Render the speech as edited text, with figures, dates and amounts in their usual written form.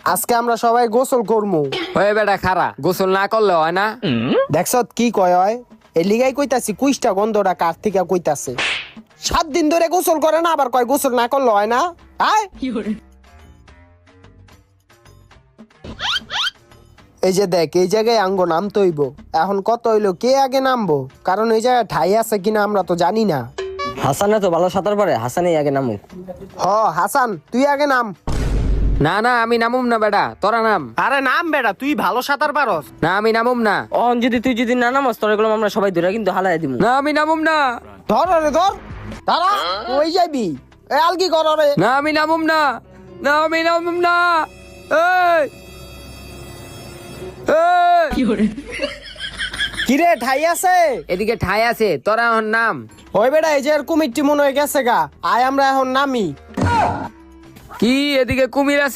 আজকে আমরা সবাই গোসল করমু। ওই বেটা খারা, গোসল না করলে হয় না? দেখছ কি কয় হয়? এই লিগাই কইতাছি কুইষ্টা গন্ধটা কার থেকে কইতাছে। 7 দিন ধরে গোসল করে না, আবার কয় গোসল না করলে হয় না। আয় এই যে দেখ, এই জায়গায় আঙ্গ নামতে হইব। এখন কত হইলো, কে আগে নামবো? কারণ এই জায়গায় ঠাই আছে কিনা আমরা তো জানি না। হাসানে তো ভালো সাঁতার পারে, হাসানেই আগে নামুক। হাসান তুই আগে নাম। না না, আমি নামুম না বেটা, তোরা নাম। আরে নাম বেটা, তুই ভালো সাঁতার পারস। না আমি নামুম না। তুই যদি না নামাস তোর এগুলো আমরা সবাই ধরে কিন্তু হালাই দিব। না আমি নামুম না। ধর রে ধর, দাঁড়া ওই যাবি। এ আলগি কর রে। না আমি নামুম না। না আমি নামুম না। এই এই, কিরে ঠাই আছে? এদিকে ঠাই আছে, তোরা এখন নাম। ওই বেটা, এই যে কুমিরটি মনে হয়ে গেছে গা। আয় আমরা এখন নামি। কি এদিকে কুমির আছে?